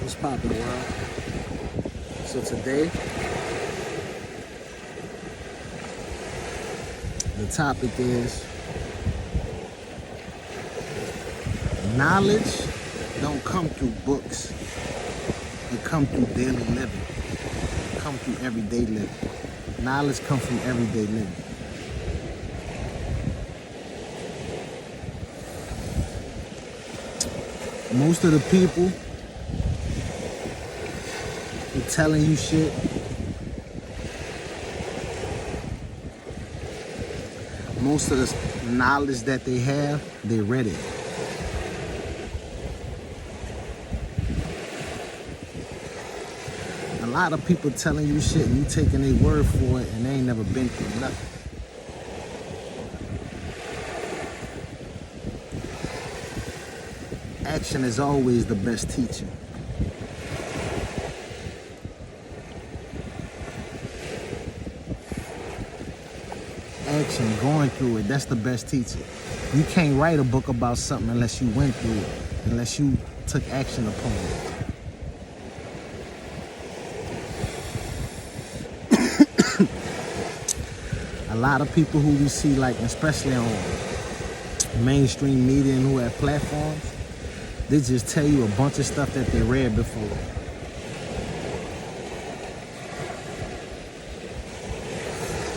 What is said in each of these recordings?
What's poppin', world? So today, the topic is knowledge don't come through books. It come through daily living. It come through everyday living. Knowledge comes from everyday living. Most of the people who telling you shit most of the knowledge that they have, they read it. A lot of people telling you shit and you taking their word for it and they ain't never been through nothing. Action is always the best teacher. Action, going through it, that's the best teacher. You can't write a book about something unless you went through it, unless you took action upon it. A lot of people who we see, like especially on mainstream media and who have platforms, they just tell you a bunch of stuff that they read before.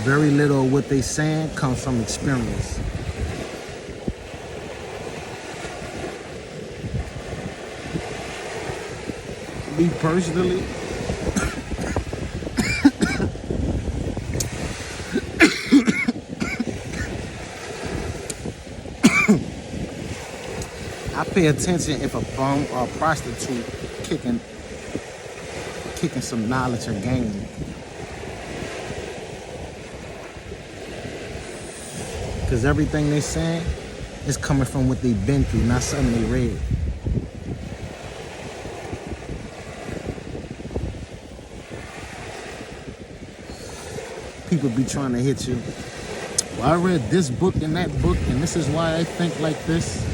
Very little of what they saying comes from experience. Me personally, I pay attention if a bum or a prostitute kicking some knowledge or game. Because everything they saying is coming from what they've been through, not something they read. People be trying to hit you. Well, I read this book and that book, and this is why I think like this.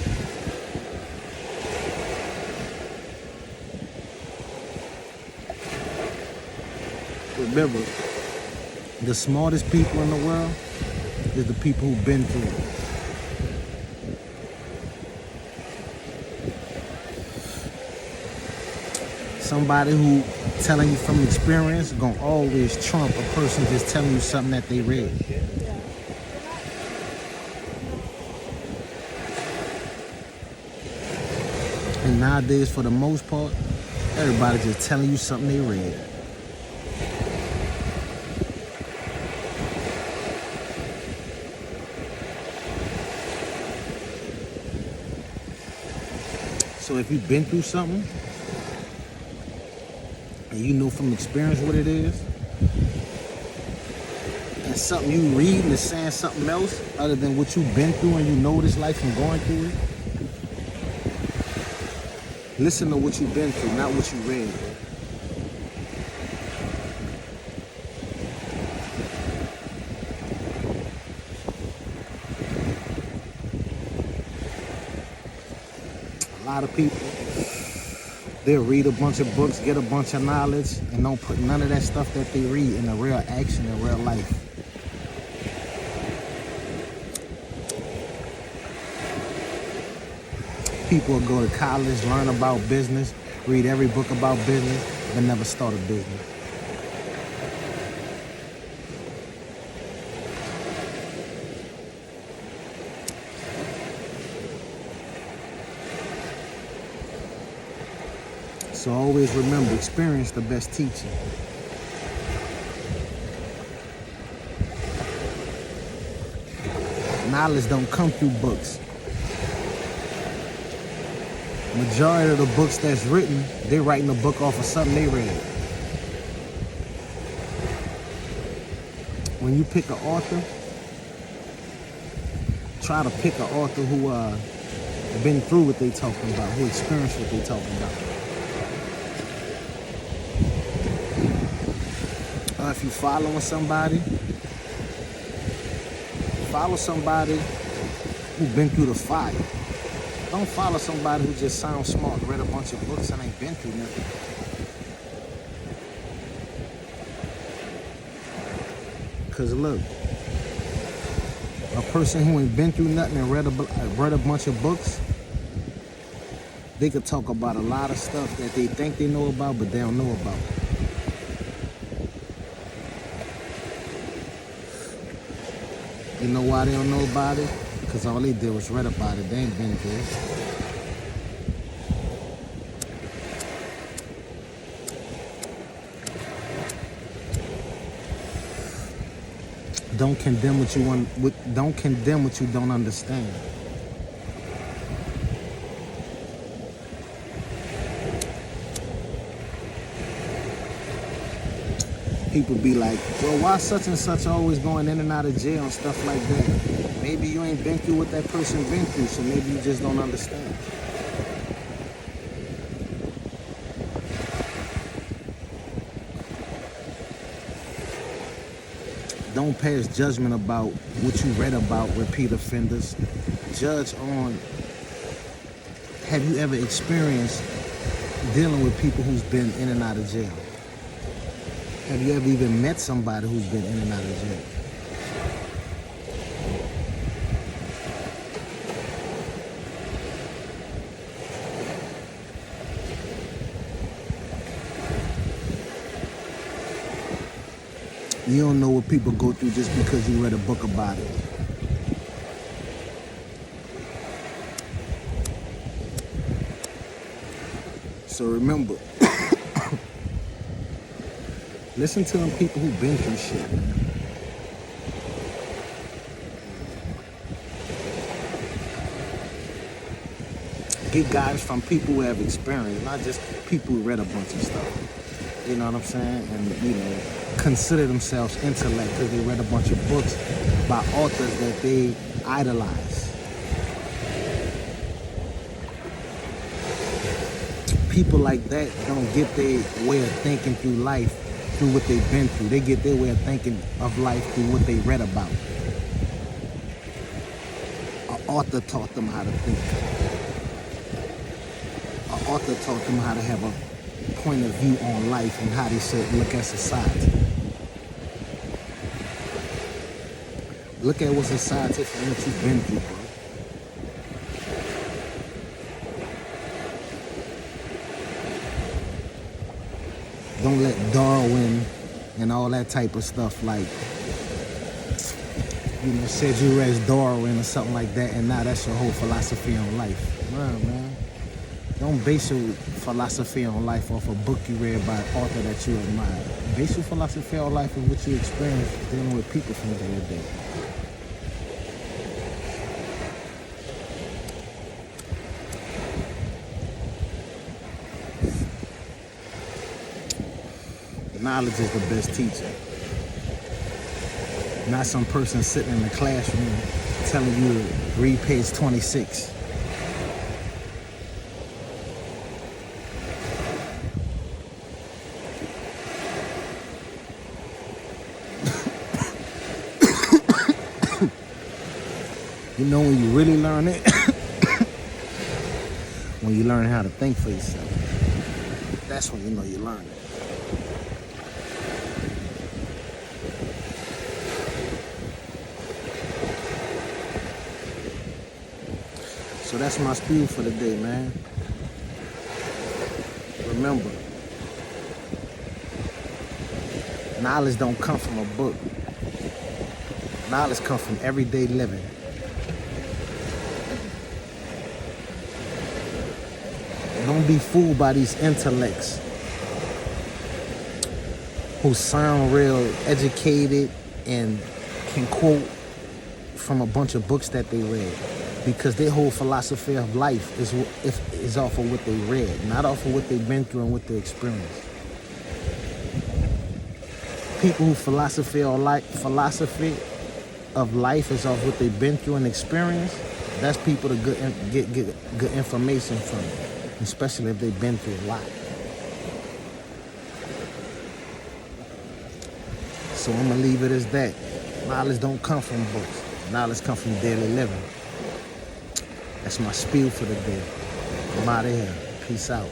Remember, the smartest people in the world is the people who've been through it. Somebody who telling you from experience gonna always trump a person just telling you something that they read. And nowadays, for the most part, everybody just telling you something they read. So if you've been through something and you know from experience what it is, and something you read is saying something else other than what you've been through and you know what it's like from going through it, listen to what you've been through, not what you read. A lot of people, they'll read a bunch of books, get a bunch of knowledge, and don't put none of that stuff that they read into real action in real life. People will go to college, learn about business, read every book about business, but never start a business. So always remember, experience the best teacher. Knowledge don't come through books. Majority of the books that's written, they're writing a book off of something they read. When you pick an author, try to pick an author who been through what they talking about, who experienced what they talking about. If you following somebody, follow somebody who's been through the fire. Don't follow somebody who just sounds smart, read a bunch of books, and ain't been through nothing. Because look, a person who ain't been through nothing and read a bunch of books, they could talk about a lot of stuff that they think they know about, but they don't know about. You know why they don't know about it? Because all they did was read about it. They ain't been through it. Don't condemn what you want. Don't condemn what you don't understand. People be like, well, why such and such always going in and out of jail and stuff like that? Maybe you ain't been through what that person been through, so maybe you just don't understand. Don't pass judgment about what you read about repeat offenders. Judge on, have you ever experienced dealing with people who's been in and out of jail? Have you ever even met somebody who's been in and out of jail? You don't know what people go through just because you read a book about it. So remember, listen to them people who've been through shit, man. Get guidance from people who have experience, not just people who read a bunch of stuff. You know what I'm saying? And, you know, consider themselves intellect because they read a bunch of books by authors that they idolize. People like that don't get their way of thinking through life through what they've been through. They get their way of thinking of life through what they read about. An author taught them how to think. An author taught them how to have a point of view on life and how they should look at society. Look at what society and what you've been through, bro. Don't let Darwin and all that type of stuff, like, you know, said you read Darwin or something like that, and now that's your whole philosophy on life. Nah, man. Don't base your philosophy on life off a book you read by an author that you admire. Base your philosophy on life of what you experience dealing with people from day to day. Knowledge is the best teacher. Not some person sitting in the classroom telling you to read page 26. You know when you really learn it? When you learn how to think for yourself. That's when you know you learn it. So that's my spiel for the day, man. Remember, knowledge don't come from a book. Knowledge comes from everyday living. Don't be fooled by these intellects who sound real educated and can quote from a bunch of books that they read. Because their whole philosophy of life is off of what they read, not off of what they've been through and what they experienced. People who philosophy of life is off what they've been through and experienced, that's people to get good information from, especially if they've been through a lot. So I'm gonna leave it as that. Knowledge don't come from books. Knowledge comes from daily living. That's my spiel for the day. I'm out of here. Peace out.